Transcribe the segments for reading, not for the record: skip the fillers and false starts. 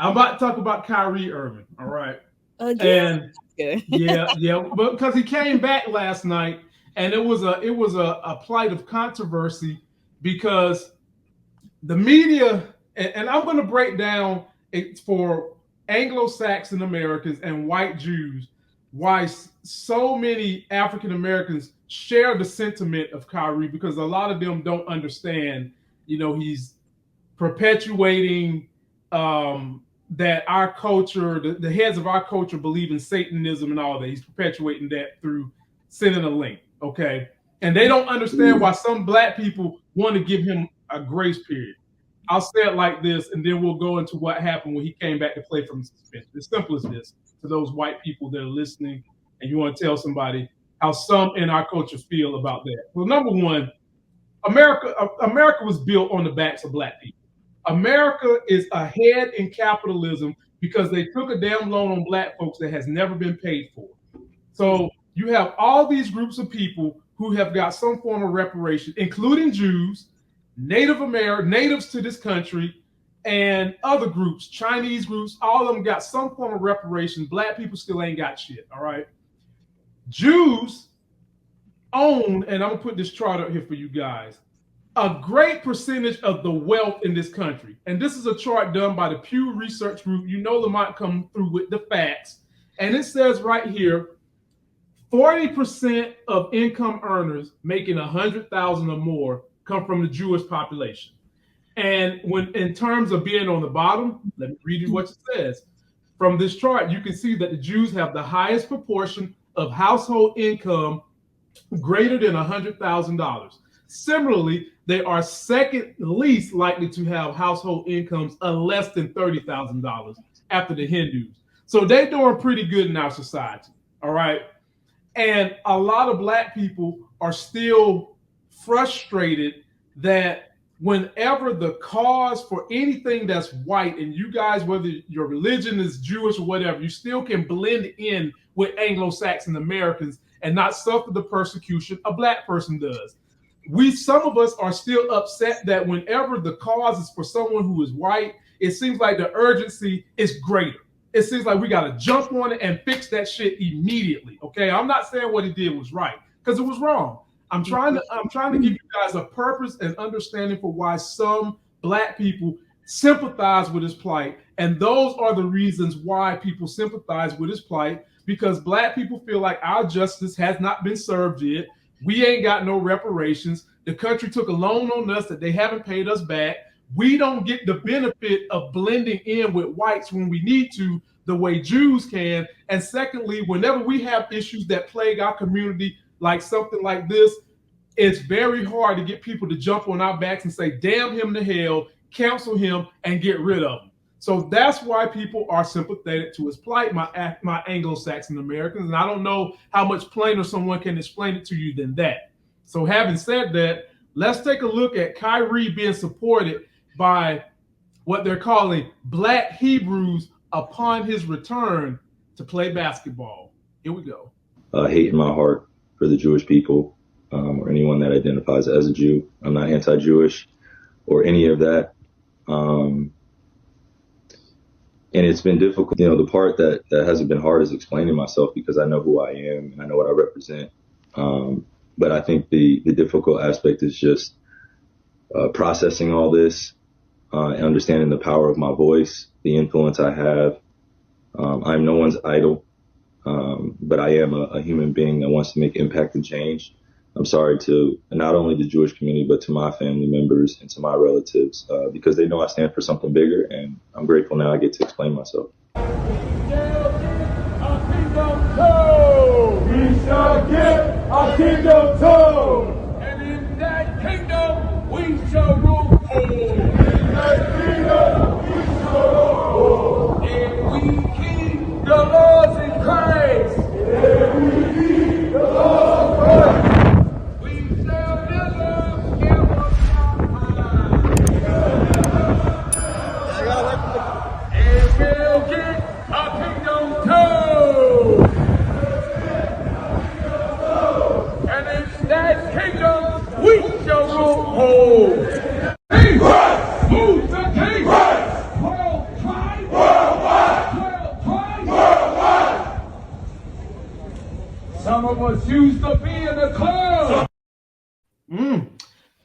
I'm about to talk about Kyrie Irving. All right. Again? And yeah, but because he came back last night, and it was a plight of controversy because the media, and I'm going to break down it for Anglo-Saxon Americans and white Jews why so many African Americans share the sentiment of Kyrie, because a lot of them don't understand, he's perpetuating that our culture, the heads of our culture believe in Satanism and all that. He's perpetuating that through sending a link, okay? And they don't understand why some black people want to give him a grace period. I'll say it like this, and then we'll go into what happened when he came back to play from suspension. It's simple as this, to those white people that are listening, and you want to tell somebody how some in our culture feel about that. Well, number one, America was built on the backs of black people. America is ahead in capitalism because they took a damn loan on black folks that has never been paid for. So you have all these groups of people who have got some form of reparation, including Jews, natives to this country, and other groups, Chinese groups, all of them got some form of reparation. Black people still ain't got shit, all right? Jews own, and I'm gonna put this chart up here for you guys, a great percentage of the wealth in this country. And this is a chart done by the Pew Research Group. Lamont come through with the facts. And it says right here, 40% of income earners making $100,000 or more come from the Jewish population. And when in terms of being on the bottom, let me read you what it says. From this chart, you can see that the Jews have the highest proportion of household income greater than $100,000. Similarly, they are second least likely to have household incomes of less than $30,000 after the Hindus. So they're doing pretty good in our society, all right? And a lot of black people are still frustrated that whenever the cause for anything that's white, and you guys, whether your religion is Jewish or whatever, you still can blend in with Anglo-Saxon Americans and not suffer the persecution a black person does. Some of us are still upset that whenever the cause is for someone who is white, it seems like the urgency is greater. It seems like we got to jump on it and fix that shit immediately. Okay, I'm not saying what he did was right, because it was wrong. I'm trying to give you guys a purpose and understanding for why some black people sympathize with his plight, and those are the reasons why people sympathize with his plight, because black people feel like our justice has not been served yet. We ain't got no reparations. The country took a loan on us that they haven't paid us back. We don't get the benefit of blending in with whites when we need to, the way Jews can. And secondly, whenever we have issues that plague our community, like something like this, it's very hard to get people to jump on our backs and say, damn him to hell, cancel him, and get rid of him. So that's why people are sympathetic to his plight, my Anglo-Saxon Americans. And I don't know how much plainer someone can explain it to you than that. So having said that, let's take a look at Kyrie being supported by what they're calling Black Hebrews upon his return to play basketball. Here we go. Hate in my heart for the Jewish people or anyone that identifies as a Jew. I'm not anti-Jewish or any of that. And it's been difficult. The part that hasn't been hard is explaining myself, because I know who I am and I know what I represent. But I think the difficult aspect is just processing all this and understanding the power of my voice, the influence I have. I'm no one's idol, but I am a human being that wants to make impact and change. I'm sorry to not only the Jewish community, but to my family members and to my relatives, because they know I stand for something bigger, and I'm grateful now I get to explain myself. We shall get our kingdom too, and in that kingdom we shall rule. In that kingdom we shall rule. And we keep the laws in Christ. And we keep the laws of Christ. That kingdom we shall rule. some of us used to be in the club.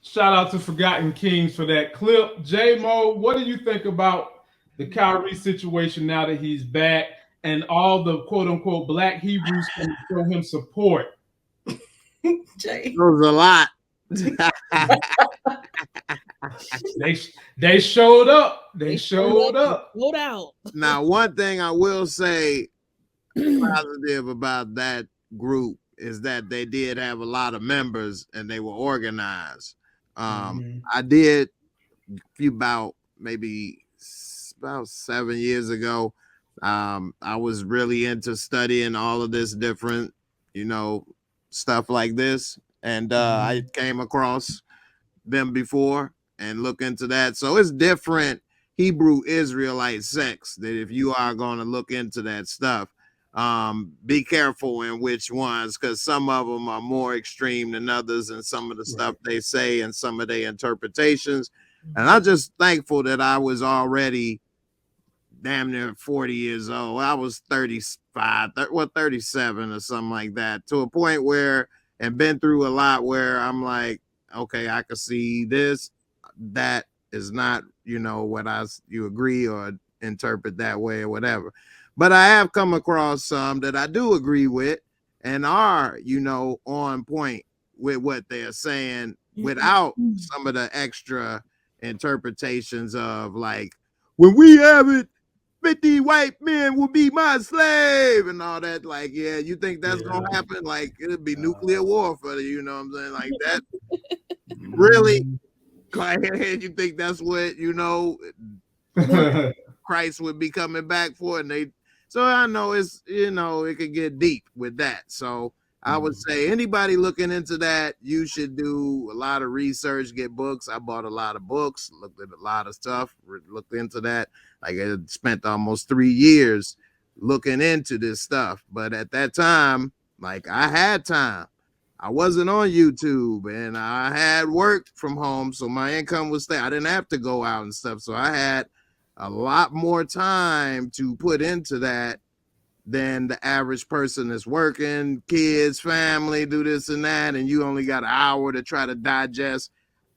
Shout out to Forgotten Kings for that clip. J-Mo, what do you think about the Kyrie situation now that he's back and all the quote-unquote black Hebrews can show him support? Jay. There was a lot. They showed up. They showed up. Hold out. Now, one thing I will say positive about that group is that they did have a lot of members and they were organized. I did about 7 years ago. I was really into studying all of this different, stuff like this. And I came across them before and look into that. So it's different Hebrew Israelite sects that if you are going to look into that stuff, be careful in which ones, because some of them are more extreme than others, and some of the stuff they say and some of their interpretations. And I'm just thankful that I was already damn near 40 years old. I was 37 or something like that, to a point where, and been through a lot where I'm like, okay, I can see this, that is not, what you agree or interpret that way or whatever. But I have come across some that I do agree with and are, on point with what they're saying without some of the extra interpretations of like, when we have it, 50 white men will be my slave and all that. Like, yeah, you think that's gonna happen? Like, it'll be nuclear warfare, you know what I'm saying? Like that. Really? You think that's what, Christ would be coming back for? And so I know it's, it could get deep with that. So I would say anybody looking into that, you should do a lot of research, get books. I bought a lot of books, looked at a lot of stuff, looked into that. Like I spent almost 3 years looking into this stuff. But at that time, like I had time. I wasn't on YouTube and I had work from home. So my income was there. I didn't have to go out and stuff. So I had a lot more time to put into that than the average person that's working, kids, family, do this and that. And you only got an hour to try to digest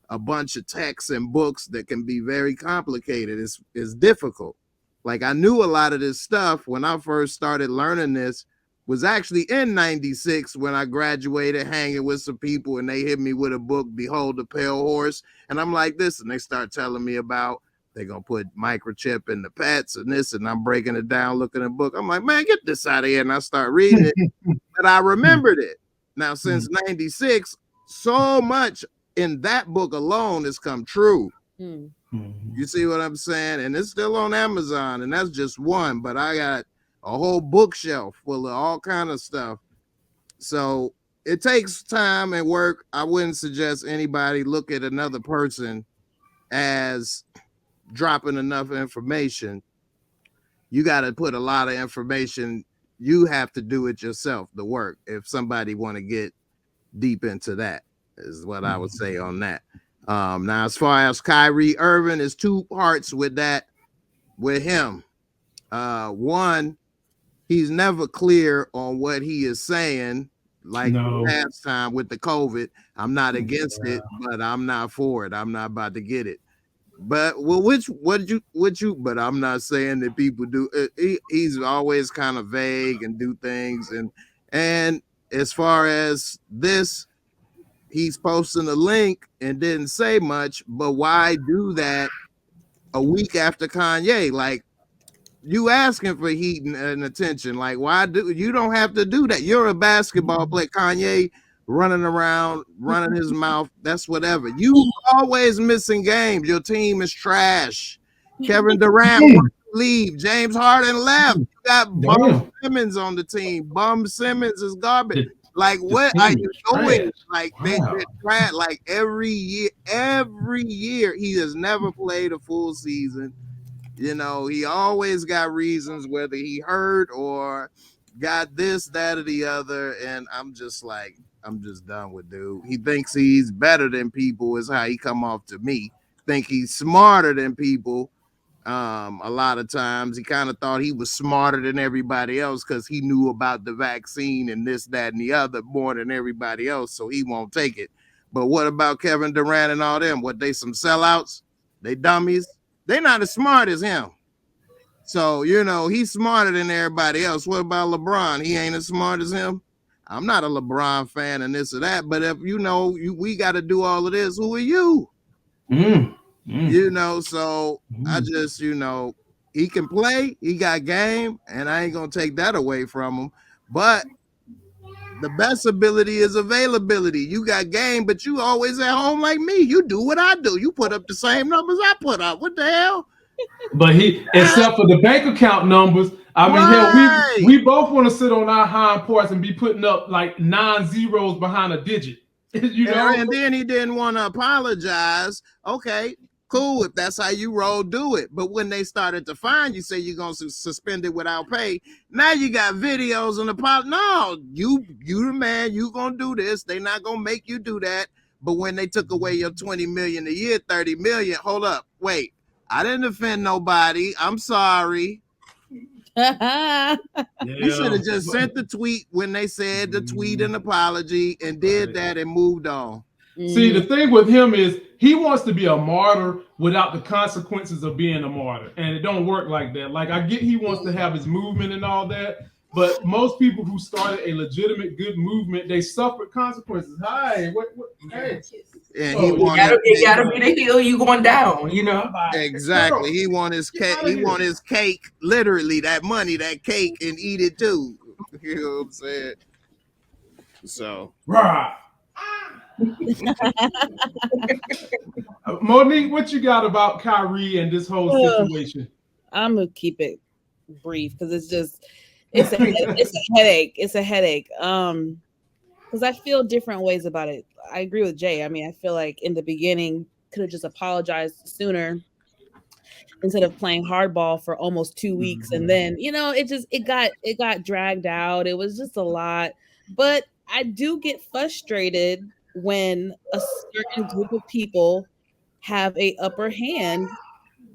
a bunch of texts and books that can be very complicated. It's difficult. Like I knew a lot of this stuff when I first started learning this was actually in 96 when I graduated, hanging with some people and they hit me with a book, Behold the Pale Horse. And I'm like this, and they start telling me about they're going to put microchip in the pets and this, and I'm breaking it down, looking at the book. I'm like, man, get this out of here. And I start reading it, but I remembered it. Now, since 96, so much in that book alone has come true. You see what I'm saying? And it's still on Amazon, and that's just one, but I got a whole bookshelf full of all kind of stuff. So it takes time and work. I wouldn't suggest anybody look at another person as dropping enough information. You got to put a lot of information. You have to do it yourself, the work, if somebody want to get deep into that, is what I would say on that. Now, as far as Kyrie Irving, there's two parts with that, with him. One, he's never clear on what he is saying. Like last time with the COVID, I'm not against it, but I'm not for it. I'm not about to get it. But but I'm not saying that people do. He's always kind of vague and do things. And as far as this, he's posting a link and didn't say much, but why do that a week after Kanye? Like, you asking for heat and attention. Like, why do you don't have to do that? You're a basketball player. Kanye running around, running his mouth. That's whatever. You always missing games. Your team is trash. Kevin Durant leave. James Harden left. You got Bum Simmons on the team. Bum Simmons is garbage. Like, what are you doing? Like, they're trash. Like every year he has never played a full season. He always got reasons, whether he hurt or got this, that, or the other. And I'm just done with dude. He thinks he's better than people is how he come off to me. Think he's smarter than people. A lot of times he kind of thought he was smarter than everybody else because he knew about the vaccine and this, that, and the other more than everybody else, so he won't take it. But what about Kevin Durant and all them? What, they some sellouts? They dummies? They not as smart as him. So, you know, he's smarter than everybody else. What about LeBron? He ain't as smart as him. I'm not a LeBron fan and this or that, but if you know we got to do all of this, who are you? You know, so I just, you know, he can play, he got game, and I ain't gonna take that away from him. But the best ability is availability. You got game, but you always at home like me. You do what I do. You put up the same numbers I put up. What the hell? But he, except for the bank account numbers, I mean, hell, we both want to sit on our hind parts and be putting up like 9 zeros behind a digit. You know, and then he didn't want to apologize. Okay, cool. If that's how you roll, do it. But when they started to fine you, say you're gonna suspend it without pay. Now you got videos and apology. No, you the man. You gonna do this? They not gonna make you do that. But when they took away your 20 million a year, 30 million. Hold up, wait. I didn't offend nobody. I'm sorry. You should have just sent the tweet when they said the tweet and apology and did that and moved on. See, the thing with him is he wants to be a martyr without the consequences of being a martyr. And it don't work like that. Like, I get he wants to have his movement and all that, but most people who started a legitimate good movement, they suffered consequences. Hey. And it gotta be the hill you going down, you know. Exactly. He want his cake. He want his cake, literally that money, that cake, and eat it too. You know what I'm saying? So right. Monique, what you got about Kyrie and this whole situation? I'm gonna keep it brief because it's a headache. It's a headache. Because I feel different ways about it. I agree with Jay. I mean, I feel like in the beginning could have just apologized sooner instead of playing hardball for almost 2 weeks, and then it got dragged out. It was just a lot. But I do get frustrated when a certain group of people have a upper hand,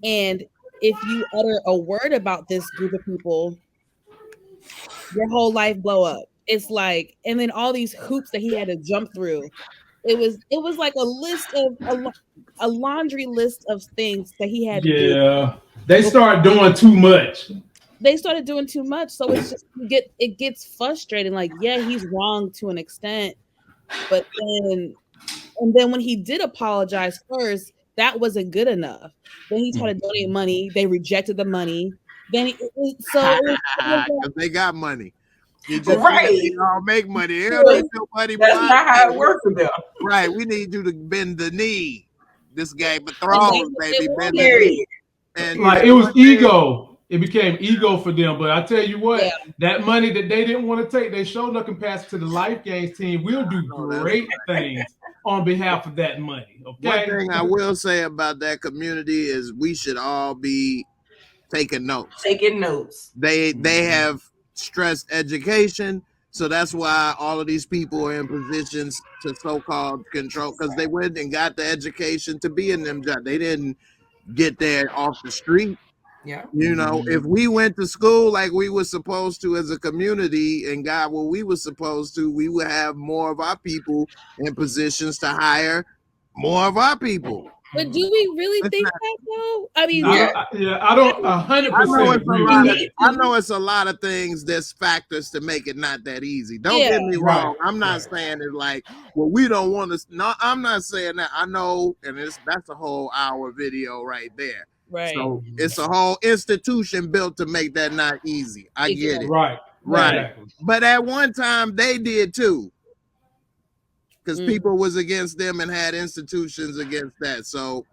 and if you utter a word about this group of people, your whole life blow up. It's like, and then all these hoops that he had to jump through. It was like a laundry list of things that he had to do. Yeah, they started doing too much. So it's just it gets frustrating. Like, yeah, he's wrong to an extent, but then when he did apologize first, that wasn't good enough. Then he tried to donate money. They rejected the money. Then they got money. You just all make money. They don't need no money. That's not how it works for them. Right. We need you to bend the knee. This Game of Thrones, baby. Bend the knee. And like, it was ego. It became ego for them. But I tell you what, that money that they didn't want to take, they showed up and passed to the Life Games team. We'll do great things on behalf of that money. Okay. One thing I will say about that community is we should all be taking notes. They have stressed education, so that's why all of these people are in positions to so-called control, because they went and got the education to be in them jobs. They didn't get there off the street. Yeah, you know, if we went to school like we were supposed to as a community and got what we were supposed to, we would have more of our people in positions to hire more of our people. But do we really think that though? I mean, I don't 100% agree with that. I know it's a lot of things. There's factors to make it not that easy. Don't get me wrong. I'm not saying it like, well, we don't want to. No, I'm not saying that. I know, and that's a whole hour video right there. Right. So it's a whole institution built to make that not easy. I get it. Right. Exactly. But at one time they did too. Because people was against them and had institutions against that. So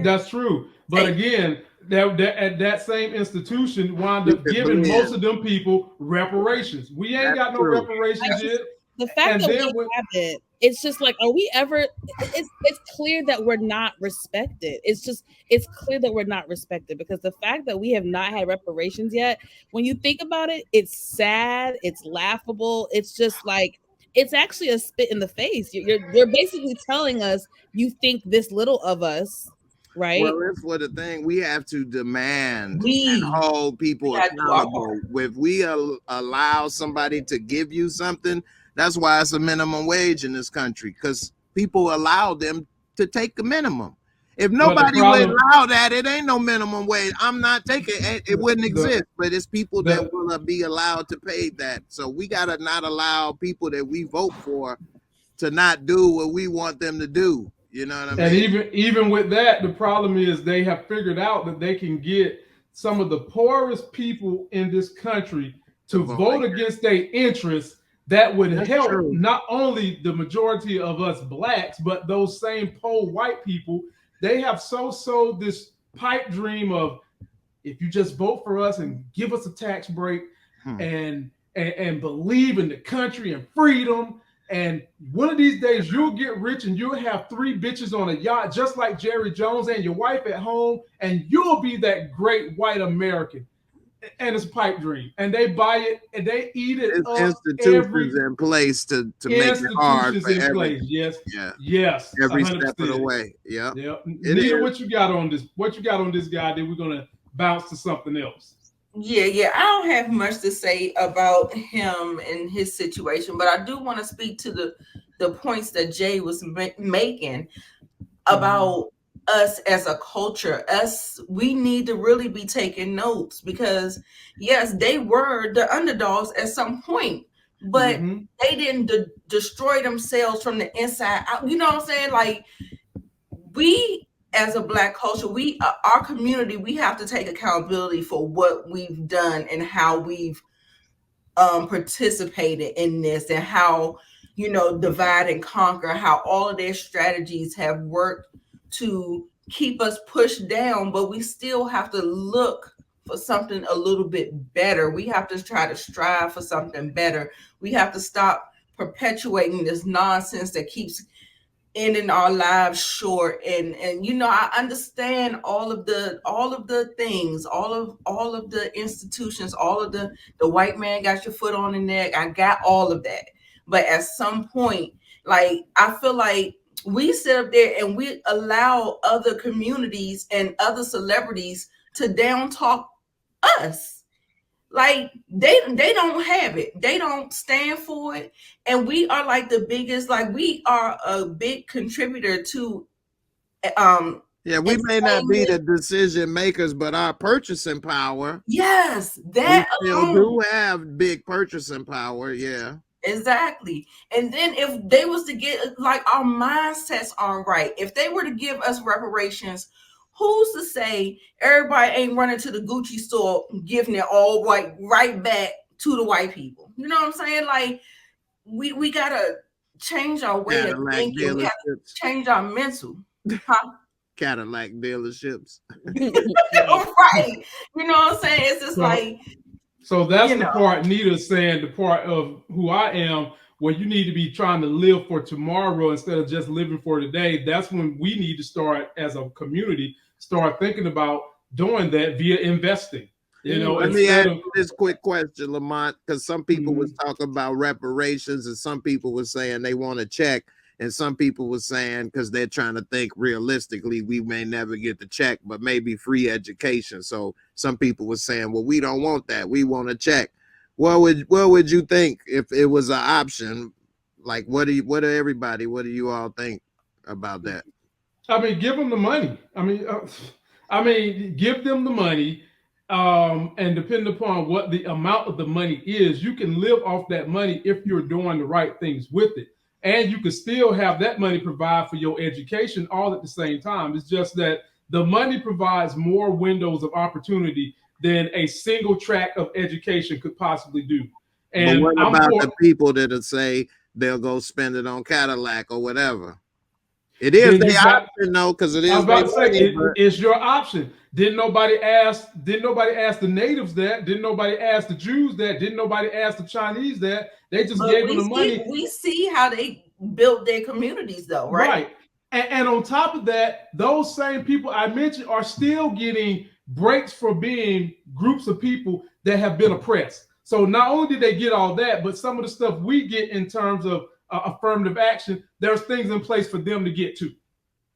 that's true. But again, that same institution wound up giving most of them people reparations. We ain't got no reparations yet. The fact that we have it, it's just like, are we ever? It's clear that we're not respected. It's clear that we're not respected because the fact that we have not had reparations yet, when you think about it, it's sad. It's laughable. It's just like, it's actually a spit in the face. You're basically telling us you think this little of us, right? Well, that's what the thing, we have to demand and hold people accountable. If we allow somebody to give you something, that's why it's a minimum wage in this country, because people allow them to take the minimum. If nobody would allow that, it ain't no minimum wage. I'm not taking it. It wouldn't exist, but it's people that will be allowed to pay that. So we got to not allow people that we vote for to not do what we want them to do. You know what I mean? And even with that, the problem is they have figured out that they can get some of the poorest people in this country to vote against their interests. That would help not only the majority of us blacks, but those same poor white people. They have sold this pipe dream of, if you just vote for us and give us a tax break and believe in the country and freedom, and one of these days you'll get rich and you'll have 3 bitches on a yacht just like Jerry Jones and your wife at home, and you'll be that great white American. And it's a pipe dream, and they buy it and they eat it. It's institutions in place to make it hard for everybody. Yes, yes, every 100%. step of the way. Yeah. Nita, what you got on this? What you got on this guy? Then we're gonna bounce to something else. Yeah. I don't have much to say about him and his situation, but I do want to speak to the points that Jay was making about us as a culture. We need to really be taking notes, because yes, they were the underdogs at some point, but they didn't destroy themselves from the inside out. You know what I'm saying? Like, we as a black culture, our community, we have to take accountability for what we've done and how we've participated in this, and how, divide and conquer, how all of their strategies have worked to keep us pushed down, but we still have to look for something a little bit better. We have to try to strive for something better. We have to stop perpetuating this nonsense that keeps ending our lives short. And I understand all of the things, all of the institutions, all of the white man got your foot on the neck. I got all of that. But at some point, like, I feel like we sit up there and we allow other communities and other celebrities to down talk us. Like, they don't have it. They don't stand for it. And we are like the biggest, like, we are a big contributor to we may not be the decision makers, but our purchasing power. Yes, that we still do have big purchasing power. Yeah. Exactly. And then if they was to get, like, our mindsets aren't right, if they were to give us reparations, who's to say everybody ain't running to the Gucci store giving it all right back to the white people? You know what I'm saying? Like, we gotta change our way of thinking. We gotta change our mental. Cadillac dealerships. Right. You know what I'm saying? It's just like. So that's the part Nita's saying, the part of who I am, where you need to be trying to live for tomorrow instead of just living for today. That's when we need to start, as a community, start thinking about doing that via investing. Let me ask you this quick question, Lamont, because some people was talking about reparations, and some people were saying they want to check, and some people were saying, because they're trying to think realistically, we may never get the check, but maybe free education. So some people were saying, well, we don't want that. We want a check. What would you think if it was an option? Like, what do you all think about that? I mean, give them the money. I mean, give them the money. And depending upon what the amount of the money is, you can live off that money if you're doing the right things with it. And you can still have that money provide for your education all at the same time. It's just that the money provides more windows of opportunity than a single track of education could possibly do. And but what about the people that'll say they'll go spend it on Cadillac or whatever? It is the option, though, because it is. I was about to say, it's your option. Didn't nobody ask the natives that? Didn't nobody ask the Jews that? Didn't nobody ask the Chinese that? They just gave them the money. We see how they built their communities, though, right? Right. And on top of that, those same people I mentioned are still getting breaks for being groups of people that have been oppressed. So not only did they get all that, but some of the stuff we get in terms of affirmative action, there's things in place for them to get to.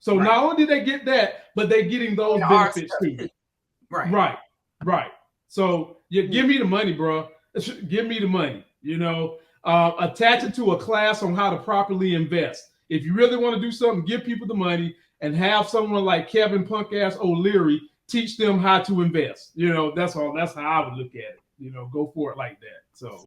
So Right. not only did they get that, but they're getting those And our benefits stuff too. too. Right. Right. So you give me the money, bro. Give me the money. Attach it to a class on how to properly invest. If you really want to do something, give people the money and have someone like Kevin Punk ass O'Leary teach them how to invest. That's all. That's how I would look at it. Go for it like that. So.